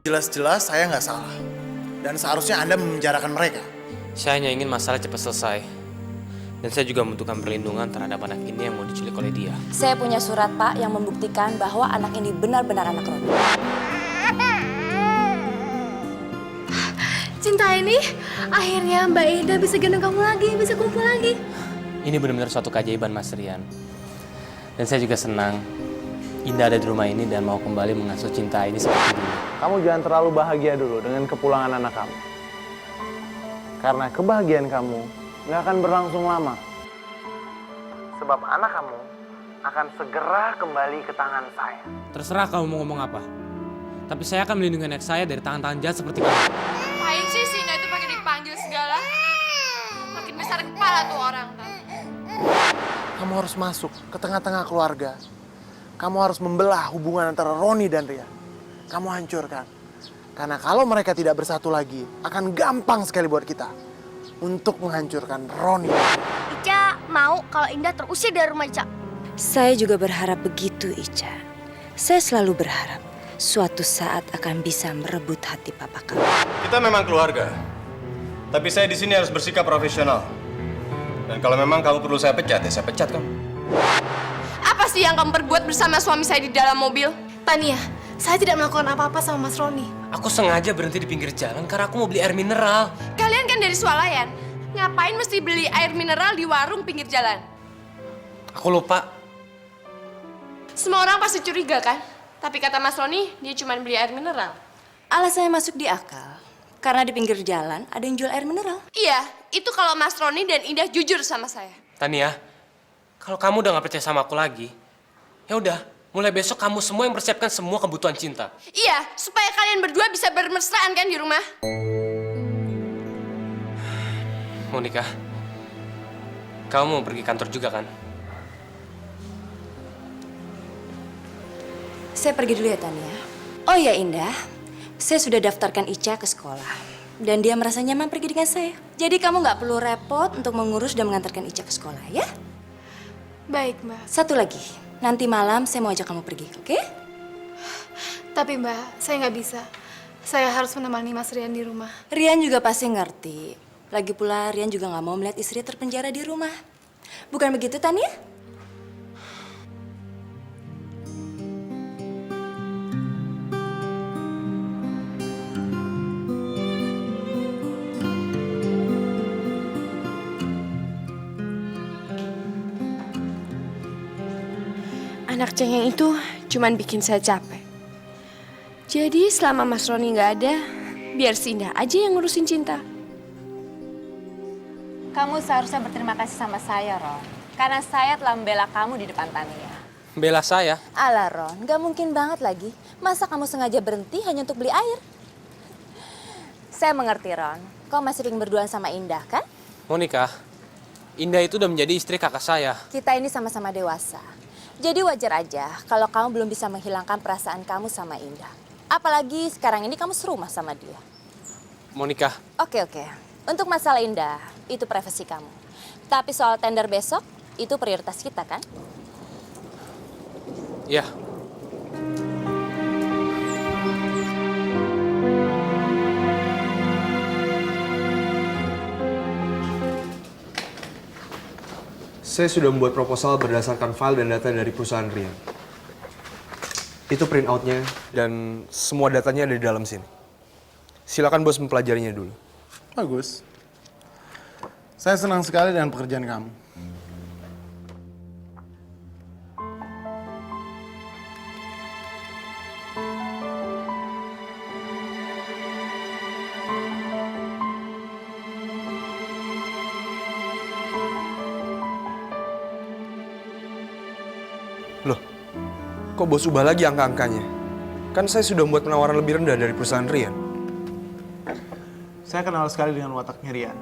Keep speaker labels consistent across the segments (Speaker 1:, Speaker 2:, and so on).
Speaker 1: Jelas-jelas saya nggak salah. Dan seharusnya Anda memenjarakan mereka.
Speaker 2: Saya hanya ingin masalah cepat selesai. Dan saya juga membutuhkan perlindungan terhadap anak ini yang mau diculik oleh dia.
Speaker 3: Saya punya surat, Pak, yang membuktikan bahwa anak ini benar-benar anak Roni.
Speaker 4: Cinta ini, akhirnya Mbak Ida bisa gendong kamu lagi, bisa kumpul lagi.
Speaker 2: Ini benar-benar suatu keajaiban, Mas Rian. Dan saya juga senang Indah ada di rumah ini dan mau kembali mengasuh Cinta ini seperti dulu.
Speaker 5: Kamu jangan terlalu bahagia dulu dengan kepulangan anak kamu. Karena kebahagiaan kamu nggak akan berlangsung lama. Sebab anak kamu akan segera kembali ke tangan saya.
Speaker 2: Terserah kamu mau ngomong apa. Tapi saya akan melindungi anak saya dari tangan-tangan jahat seperti kamu.
Speaker 4: Ngapain sih Sina itu pakai dipanggil segala? Makin besar kepala tuh orang.
Speaker 1: Kamu harus masuk ke tengah-tengah keluarga. Kamu harus membelah hubungan antara Roni dan Rian. Kamu hancurkan. Karena kalau mereka tidak bersatu lagi, akan gampang sekali buat kita untuk menghancurkan Roni.
Speaker 4: Ica mau kalau Indah terusir dari rumah Ica.
Speaker 3: Saya juga berharap begitu, Ica. Saya selalu berharap suatu saat akan bisa merebut hati papa kamu.
Speaker 6: Kita memang keluarga, tapi saya di sini harus bersikap profesional. Dan kalau memang kamu perlu saya pecat, ya saya pecat kamu.
Speaker 4: Apa sih yang kamu perbuat bersama suami saya di dalam mobil? Tania, saya tidak melakukan apa-apa sama Mas Roni.
Speaker 2: Aku sengaja berhenti di pinggir jalan karena aku mau beli air mineral.
Speaker 4: Kalian kan dari swalayan. Ngapain mesti beli air mineral di warung pinggir jalan?
Speaker 2: Aku lupa.
Speaker 4: Semua orang pasti curiga kan? Tapi kata Mas Roni, dia cuma beli air mineral.
Speaker 3: Alasannya masuk di akal. Karena di pinggir jalan ada yang jual air mineral.
Speaker 4: Iya, itu kalau Mas Roni dan Indah jujur sama saya.
Speaker 2: Tania, kalau kamu udah gak percaya sama aku lagi, ya udah, mulai besok kamu semua yang persiapkan semua kebutuhan Cinta.
Speaker 4: Iya, supaya kalian berdua bisa bermesraan kan di rumah.
Speaker 2: Monica, kamu mau pergi kantor juga kan?
Speaker 3: Saya pergi dulu ya, Tania. Oh ya, Indah. Saya sudah daftarkan Ica ke sekolah. Dan dia merasa nyaman pergi dengan saya. Jadi kamu nggak perlu repot untuk mengurus dan mengantarkan Ica ke sekolah, ya?
Speaker 4: Baik, Mbak.
Speaker 3: Satu lagi. Nanti malam saya mau ajak kamu pergi, oke?
Speaker 4: Tapi Mbak, saya nggak bisa. Saya harus menemani Mas Rian di rumah.
Speaker 3: Rian juga pasti ngerti. Lagi pula Rian juga nggak mau melihat istri terpenjara di rumah. Bukan begitu, Tania?
Speaker 4: Anak cengeng itu cuman bikin saya capek. Jadi selama Mas Roni nggak ada, biar si Indah aja yang ngurusin Cinta.
Speaker 3: Kamu seharusnya berterima kasih sama saya, Ron. Karena saya telah membela kamu di depan Tania.
Speaker 2: Bela saya?
Speaker 3: Alah, Ron. Nggak mungkin banget lagi. Masa kamu sengaja berhenti hanya untuk beli air? Saya mengerti, Ron. Kau masih ingin berduaan sama Indah, kan?
Speaker 2: Monica, Indah itu udah menjadi istri kakak saya.
Speaker 3: Kita ini sama-sama dewasa. Jadi wajar aja kalau kamu belum bisa menghilangkan perasaan kamu sama Indah. Apalagi sekarang ini kamu serumah sama dia.
Speaker 2: Monica.
Speaker 3: Oke. Untuk masalah Indah, itu privasi kamu. Tapi soal tender besok, itu prioritas kita kan?
Speaker 2: Ya.
Speaker 7: Saya sudah membuat proposal berdasarkan file dan data dari perusahaan Rian. Itu print out-nya dan semua datanya ada di dalam sini. Silakan bos mempelajarinya dulu.
Speaker 1: Bagus. Saya senang sekali dengan pekerjaan kamu.
Speaker 7: Loh, kok bos ubah lagi angka-angkanya? Kan saya sudah membuat penawaran lebih rendah dari perusahaan Rian.
Speaker 5: Saya kenal sekali dengan wataknya Rian.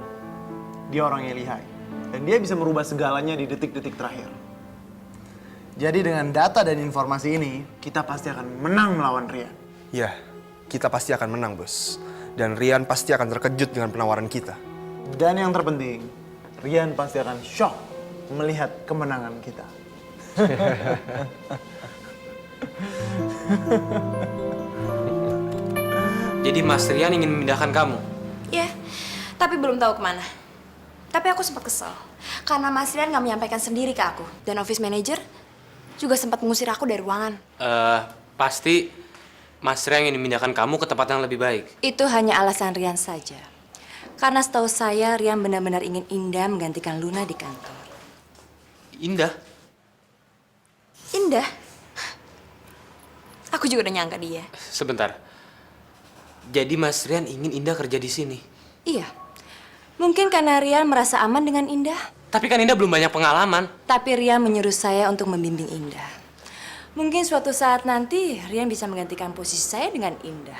Speaker 5: Dia orang yang lihai. Dan dia bisa merubah segalanya di detik-detik terakhir. Jadi dengan data dan informasi ini, kita pasti akan menang melawan Rian.
Speaker 7: Ya, kita pasti akan menang, bos. Dan Rian pasti akan terkejut dengan penawaran kita.
Speaker 5: Dan yang terpenting, Rian pasti akan shock melihat kemenangan kita.
Speaker 2: Jadi Mas Rian ingin memindahkan kamu?
Speaker 3: Ya, tapi belum tahu kemana. Tapi aku sempat kesel. Karena Mas Rian nggak menyampaikan sendiri ke aku. Dan office manager juga sempat mengusir aku dari ruangan.
Speaker 2: Pasti Mas Rian ingin memindahkan kamu ke tempat yang lebih baik.
Speaker 3: Itu hanya alasan Rian saja. Karena setahu saya, Rian benar-benar ingin Indah menggantikan Luna di kantor.
Speaker 2: Indah?
Speaker 3: Indah? Aku juga udah nyangka dia.
Speaker 2: Sebentar. Jadi Mas Rian ingin Indah kerja di sini?
Speaker 3: Iya. Mungkin karena Rian merasa aman dengan Indah.
Speaker 2: Tapi kan Indah belum banyak pengalaman.
Speaker 3: Tapi Rian menyuruh saya untuk membimbing Indah. Mungkin suatu saat nanti Rian bisa menggantikan posisi saya dengan Indah.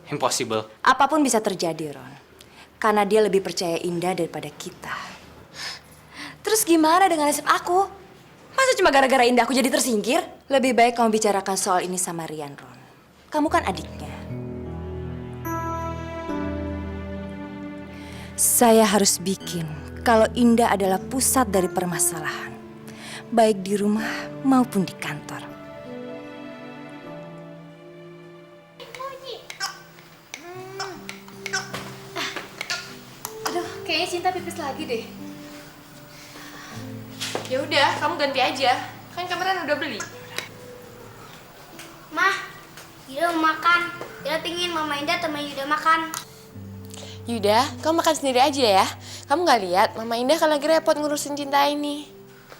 Speaker 2: Impossible.
Speaker 3: Apapun bisa terjadi, Ron. Karena dia lebih percaya Indah daripada kita. Terus gimana dengan nasib aku? Masa cuma gara-gara Indah aku jadi tersingkir? Lebih baik kamu bicarakan soal ini sama Rian, Ron. Kamu kan adiknya. Saya harus bikin kalau Indah adalah pusat dari permasalahan. Baik di rumah maupun di kantor.
Speaker 4: Aduh, kayaknya Cinta pipis lagi deh. Ya udah, kamu ganti aja. Kan kemarin udah beli.
Speaker 8: Mah, Yuda mau makan. Yuda pingin Mama Indah temen Yuda makan.
Speaker 4: Yuda, kamu makan sendiri aja ya. Kamu nggak lihat Mama Indah kan lagi repot ngurusin Cinta ini.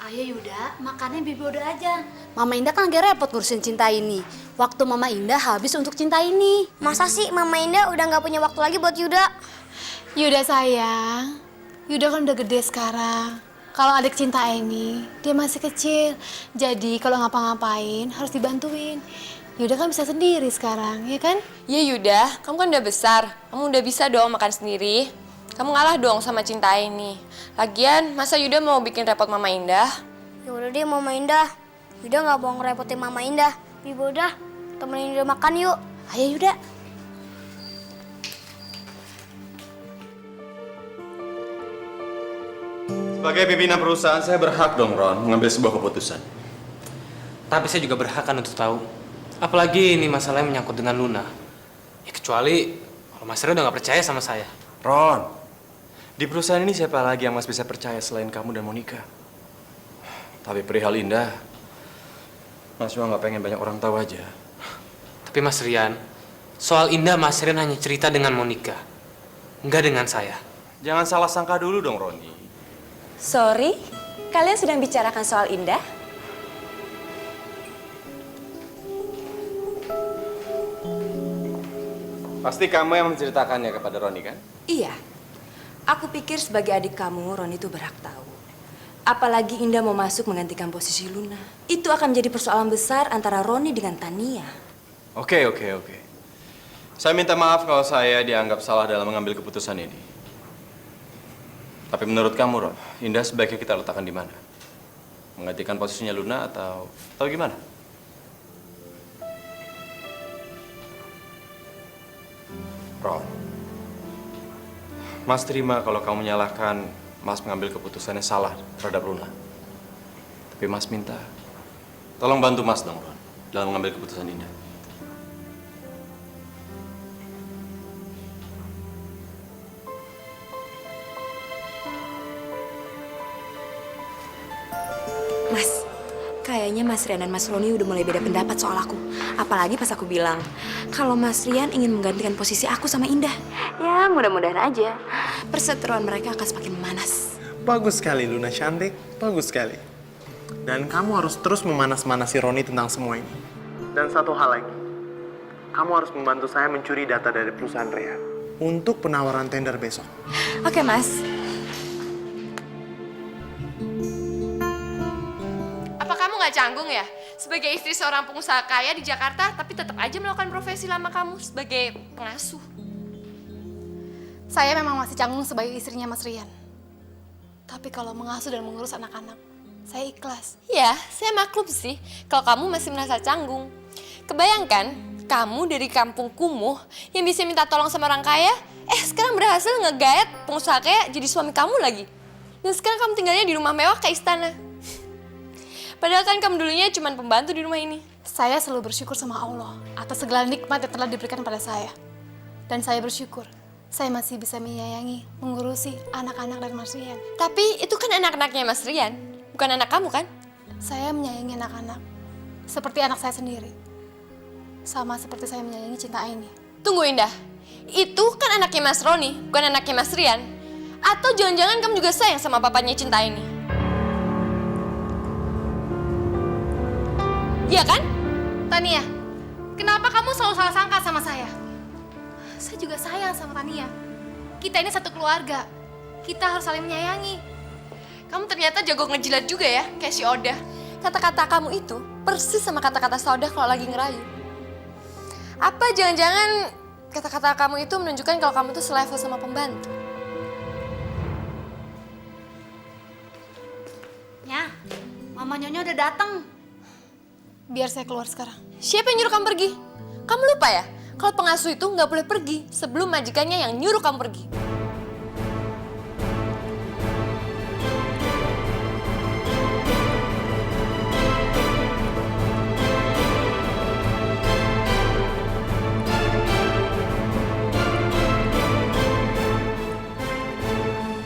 Speaker 8: Ayo Yuda, makannya Bibi udah aja. Mama Indah kan lagi repot ngurusin Cinta ini. Waktu Mama Indah habis untuk Cinta ini. Masa sih Mama Indah udah nggak punya waktu lagi buat Yuda?
Speaker 9: Yuda sayang, Yuda kan udah gede sekarang. Kalau adik Cinta ini, dia masih kecil. Jadi kalau ngapa-ngapain harus dibantuin. Yuda kan bisa sendiri sekarang, ya kan?
Speaker 4: Iya Yuda, kamu kan udah besar. Kamu udah bisa dong makan sendiri. Kamu ngalah dong sama Cinta ini. Lagian, masa Yuda mau bikin repot Mama Indah?
Speaker 8: Ya udah deh Mama Indah. Yuda nggak mau ngerepotin Mama Indah. Bibi udah, temenin Yuda makan yuk. Ayo Yuda.
Speaker 6: Sebagai pimpinan perusahaan, saya berhak dong, Ron, mengambil sebuah keputusan.
Speaker 2: Tapi saya juga berhak kan untuk tahu. Apalagi ini masalahnya menyangkut dengan Luna. Ya kecuali kalau Mas Rian udah nggak percaya sama saya.
Speaker 6: Ron, di perusahaan ini siapa lagi yang Mas bisa percaya selain kamu dan Monica? Tapi perihal Indah, Mas cuma nggak pengen banyak orang tahu aja.
Speaker 2: Tapi Mas Rian, soal Indah Mas Rian hanya cerita dengan Monica. Nggak dengan saya.
Speaker 6: Jangan salah sangka dulu dong, Roni.
Speaker 3: Sorry, kalian sedang bicarakan soal Indah?
Speaker 6: Pasti kamu yang menceritakannya kepada Roni, kan?
Speaker 3: Iya. Aku pikir sebagai adik kamu, Ron itu berhak tahu. Apalagi Indah mau masuk menggantikan posisi Luna. Itu akan menjadi persoalan besar antara Roni dengan Tania.
Speaker 6: Oke. Saya minta maaf kalau saya dianggap salah dalam mengambil keputusan ini. Tapi menurut kamu, Ron, Indah sebaiknya kita letakkan di mana? Menggantikan posisinya Luna atau gimana? Ron, Mas terima kalau kamu menyalahkan Mas mengambil keputusannya salah terhadap Luna. Tapi Mas minta, tolong bantu Mas dong, Ron, dalam mengambil keputusan Indah.
Speaker 3: Mas, kayaknya Mas Rian dan Mas Roni udah mulai beda pendapat soal aku. Apalagi pas aku bilang, kalau Mas Rian ingin menggantikan posisi aku sama Indah. Ya, mudah-mudahan aja. Perseteruan mereka akan semakin memanas.
Speaker 1: Bagus sekali Luna cantik, bagus sekali. Dan kamu harus terus memanas-manasi Roni tentang semua ini. Dan satu hal lagi, kamu harus membantu saya mencuri data dari perusahaan Rian untuk penawaran tender besok.
Speaker 3: Oke, Mas.
Speaker 4: Apa kamu nggak canggung ya? Sebagai istri seorang pengusaha kaya di Jakarta, tapi tetap aja melakukan profesi lama kamu sebagai pengasuh.
Speaker 9: Saya memang masih canggung sebagai istrinya Mas Rian. Tapi kalau mengasuh dan mengurus anak-anak, saya ikhlas.
Speaker 4: Ya, saya maklum sih kalau kamu masih merasa canggung. Kebayangkan, kamu dari kampung kumuh yang bisa minta tolong sama orang kaya, sekarang berhasil ngegaet pengusaha kaya jadi suami kamu lagi. Dan sekarang kamu tinggalnya di rumah mewah kayak istana. Padahal kan kamu dulunya cuma pembantu di rumah ini.
Speaker 9: Saya selalu bersyukur sama Allah atas segala nikmat yang telah diberikan pada saya. Dan saya bersyukur saya masih bisa menyayangi, mengurusi anak-anak dan Mas Rian.
Speaker 4: Tapi itu kan anak-anaknya Mas Rian, bukan anak kamu kan?
Speaker 9: Saya menyayangi anak-anak seperti anak saya sendiri. Sama seperti saya menyayangi Cinta Aini.
Speaker 4: Tunggu Indah, itu kan anaknya Mas Roni, bukan anaknya Mas Rian. Atau jangan-jangan kamu juga sayang sama papanya Cinta Aini? Iya kan?
Speaker 9: Tania, kenapa kamu selalu salah sangka sama saya? Saya juga sayang sama Tania. Kita ini satu keluarga. Kita harus saling menyayangi.
Speaker 4: Kamu ternyata jago ngejilat juga ya, kayak si Oda. Kata-kata kamu itu persis sama kata-kata Saudah kalau lagi ngerayu. Apa jangan-jangan kata-kata kamu itu menunjukkan kalau kamu tuh selevel sama pembantu?
Speaker 8: Ya, Mama Nyonya udah datang.
Speaker 9: Biar saya keluar sekarang.
Speaker 4: Siapa yang nyuruh kamu pergi? Kamu lupa ya? Kalau pengasuh itu nggak boleh pergi sebelum majikannya yang nyuruh kamu pergi.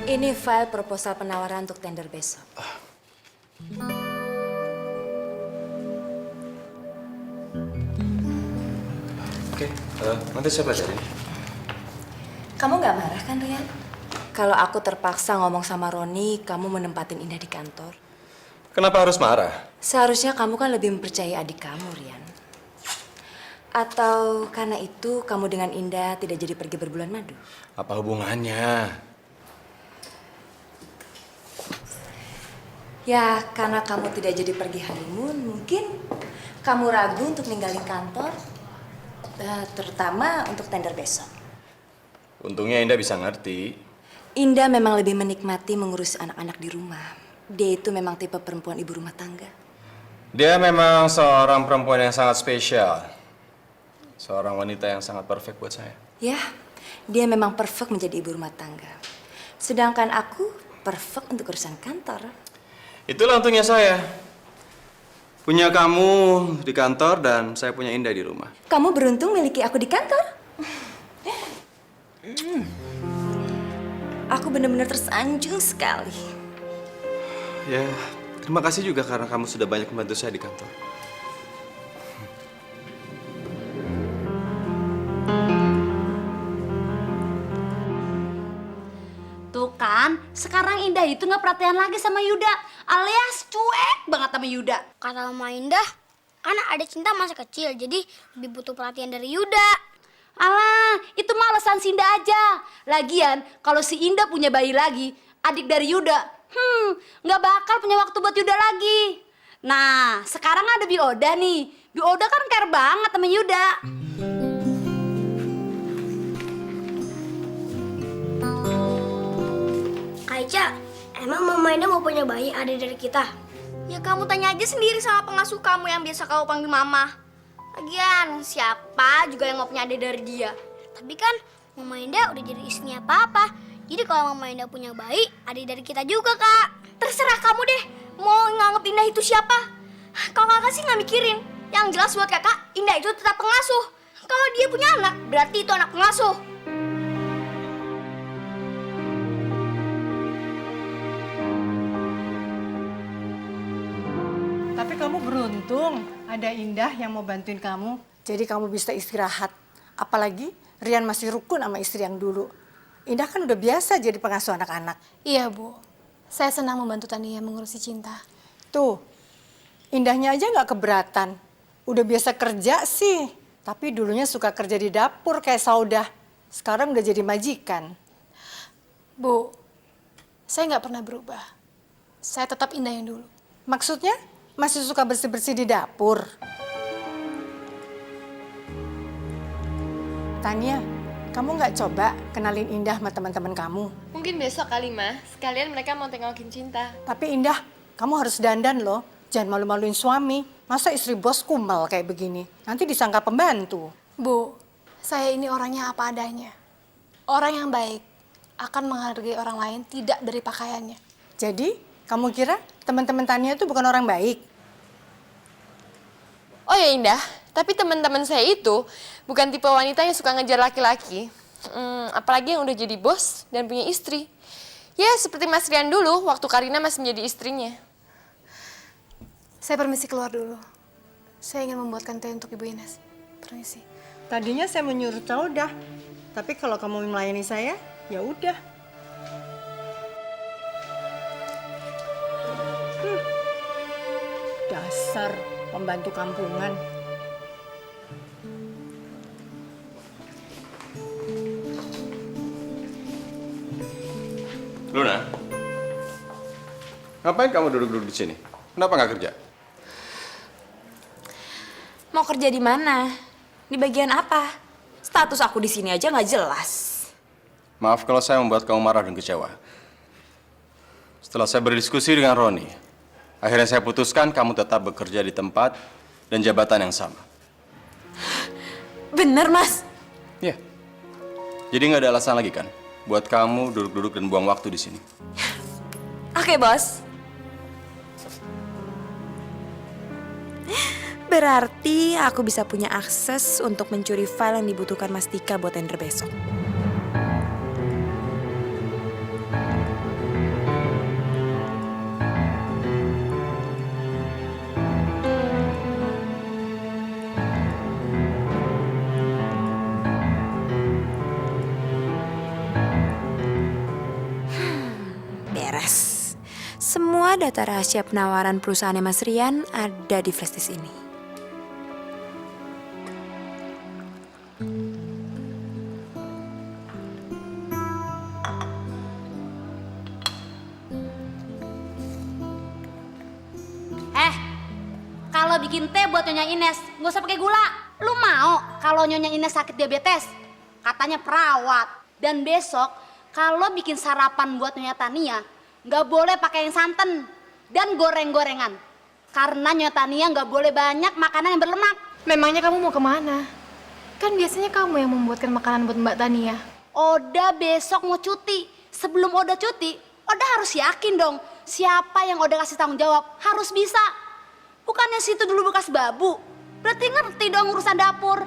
Speaker 3: Ini file proposal penawaran untuk tender besok.
Speaker 6: Oke, nanti saya pelajarin.
Speaker 3: Kamu nggak marah kan, Rian? Kalau aku terpaksa ngomong sama Roni, kamu menempatin Indah di kantor.
Speaker 6: Kenapa harus marah?
Speaker 3: Seharusnya kamu kan lebih mempercayai adik kamu, Rian. Atau karena itu kamu dengan Indah tidak jadi pergi berbulan madu?
Speaker 6: Apa hubungannya?
Speaker 3: Ya, karena kamu tidak jadi pergi honeymoon, mungkin kamu ragu untuk ninggalin kantor, terutama untuk tender besok.
Speaker 6: Untungnya Indah bisa ngerti.
Speaker 3: Indah memang lebih menikmati mengurus anak-anak di rumah. Dia itu memang tipe perempuan ibu rumah tangga.
Speaker 6: Dia memang seorang perempuan yang sangat spesial. Seorang wanita yang sangat perfect buat saya.
Speaker 3: Ya, dia memang perfect menjadi ibu rumah tangga. Sedangkan aku perfect untuk urusan kantor.
Speaker 6: Itulah untungnya saya. Punya kamu di kantor dan saya punya Indah di rumah.
Speaker 3: Kamu beruntung miliki aku di kantor. Aku benar-benar tersanjung sekali.
Speaker 6: Ya, terima kasih juga karena kamu sudah banyak membantu saya di kantor.
Speaker 8: Tuh kan, sekarang Indah itu nggak perhatian lagi sama Yuda, alias cuek banget sama Yuda.
Speaker 10: Kata Mama Indah, kan ada Cinta masih kecil, jadi lebih butuh perhatian dari Yuda.
Speaker 8: Alah, itu mah alasan si Indah aja. Lagian, kalau si Indah punya bayi lagi, adik dari Yuda, nggak bakal punya waktu buat Yuda lagi. Nah, sekarang ada Bi Oda nih. Bi Oda kan care banget sama Yuda.
Speaker 10: Aica, emang Mama Indah mau punya bayi adik dari kita? Ya kamu tanya aja sendiri sama pengasuh kamu yang biasa kamu panggil Mama. Lagian, siapa juga yang mau punya adik dari dia? Tapi kan Mama Indah udah jadi istrinya Papa. Jadi kalau Mama Indah punya bayi, adik dari kita juga, Kak. Terserah kamu deh, mau nganggep Indah itu siapa. Kalau kakak sih nggak mikirin. Yang jelas buat kakak, Indah itu tetap pengasuh. Kalau dia punya anak, berarti itu anak pengasuh.
Speaker 11: Tapi kamu beruntung ada Indah yang mau bantuin kamu. Jadi kamu bisa istirahat. Apalagi Rian masih rukun sama istri yang dulu. Indah kan udah biasa jadi pengasuh anak-anak.
Speaker 9: Iya, Bu. Saya senang membantu Tania mengurusi Cinta.
Speaker 11: Tuh, Indahnya aja nggak keberatan. Udah biasa kerja sih. Tapi dulunya suka kerja di dapur kayak Saudah. Sekarang udah jadi majikan.
Speaker 9: Bu, saya nggak pernah berubah. Saya tetap Indah yang dulu.
Speaker 11: Maksudnya masih suka bersih-bersih di dapur? Tania, kamu nggak coba kenalin Indah sama teman-teman kamu?
Speaker 4: Mungkin besok kali, Ma. Sekalian mereka mau tengokin Cinta.
Speaker 11: Tapi Indah, kamu harus dandan loh. Jangan malu-maluin suami. Masa istri bos kumal kayak begini? Nanti disangka pembantu.
Speaker 9: Bu, saya ini orangnya apa adanya. Orang yang baik akan menghargai orang lain tidak dari pakaiannya.
Speaker 11: Jadi, kamu kira teman-teman Tania itu bukan orang baik?
Speaker 4: Oh ya Indah, Tapi teman-teman saya itu bukan tipe wanita yang suka ngejar laki-laki. Apalagi yang udah jadi bos dan punya istri. Ya, seperti Mas Rian dulu waktu Karina masih menjadi istrinya.
Speaker 9: Saya permisi keluar dulu. Saya ingin membuatkan teh untuk Ibu Ines. Permisi.
Speaker 11: Tadinya saya mau nyuruh Caudah, tapi kalau kamu melayani saya, ya udah. Dasar pembantu kampungan.
Speaker 6: Luna, ngapain kamu duduk-duduk di sini? Kenapa nggak kerja?
Speaker 3: Mau kerja di mana? Di bagian apa? Status aku di sini aja nggak jelas.
Speaker 6: Maaf kalau saya membuat kamu marah dan kecewa. Setelah saya berdiskusi dengan Roni, akhirnya saya putuskan kamu tetap bekerja di tempat dan jabatan yang sama.
Speaker 3: Bener, Mas?
Speaker 6: Iya. Jadi nggak ada alasan lagi kan buat kamu duduk-duduk dan buang waktu di sini.
Speaker 3: Oke, Bos. Berarti aku bisa punya akses untuk mencuri file yang dibutuhkan Mas Dika buat tender besok. Beres. Semua data rahasia penawaran perusahaannya Mas Rian ada di flash disk ini.
Speaker 8: Kalau bikin teh buat Nyonya Ines, nggak usah pakai gula. Lu mau kalau Nyonya Ines sakit diabetes? Katanya perawat. Dan besok kalau bikin sarapan buat Nyonya Tania, nggak boleh pakai yang santan dan goreng-gorengan. Karena Nyonya Tania nggak boleh banyak makanan yang berlemak.
Speaker 9: Memangnya kamu mau kemana? Kan biasanya kamu yang membuatkan makanan buat Mbak Tania.
Speaker 8: Oda besok mau cuti. Sebelum Oda cuti, Oda harus yakin dong siapa yang Oda kasih tanggung jawab. Harus bisa. Bukannya situ dulu bekas babu. Berarti ngerti dong urusan dapur.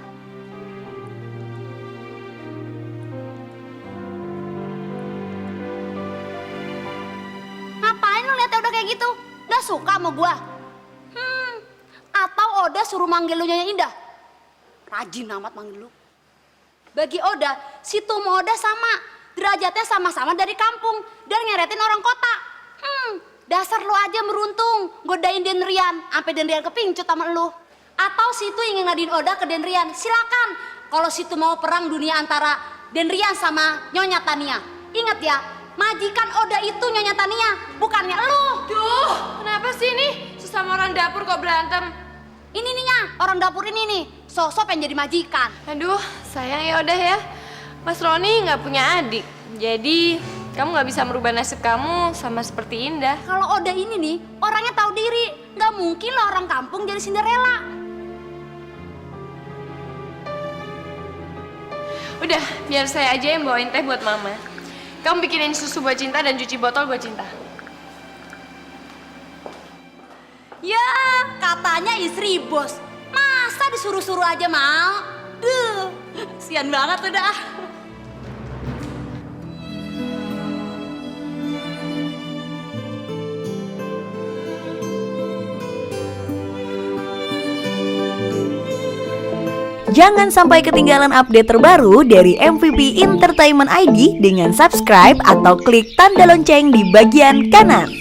Speaker 8: Ngapain lu liatnya udah kayak gitu? Gak suka sama gua? Atau Oda suruh manggil lu Nyonya Indah? Rajin amat manggil lu. Bagi Oda, situ sama Oda sama. Derajatnya sama-sama dari kampung. Dan ngeretin orang kota. Dasar lu aja meruntung, godain Den Rian, sampai Den Rian kepincut sama lu. Atau situ ingin ngadiin Oda ke Den Rian, silakan. Kalau situ mau perang dunia antara Den Rian sama Nyonya Tania. Ingat ya, majikan Oda itu Nyonya Tania, bukannya lu.
Speaker 4: Duh, kenapa sih ini? Sesama orang dapur kok berantem?
Speaker 8: Ini nih orang dapur ini nih, sosok pengen jadi majikan.
Speaker 4: Aduh, sayang ya udah ya. Mas Roni nggak punya adik, jadi kamu nggak bisa merubah nasib kamu sama seperti Indah.
Speaker 8: Kalau Oda ini nih, orangnya tahu diri. Nggak mungkin lah orang kampung jadi Cinderella.
Speaker 4: Udah, biar saya aja yang bawain teh buat Mama. Kamu bikinin susu buat Cinta dan cuci botol buat Cinta.
Speaker 8: Ya, katanya istri bos. Masa disuruh-suruh aja mau? Duh, sian banget udah.
Speaker 3: Jangan sampai ketinggalan update terbaru dari MVP Entertainment ID dengan subscribe atau klik tanda lonceng di bagian kanan.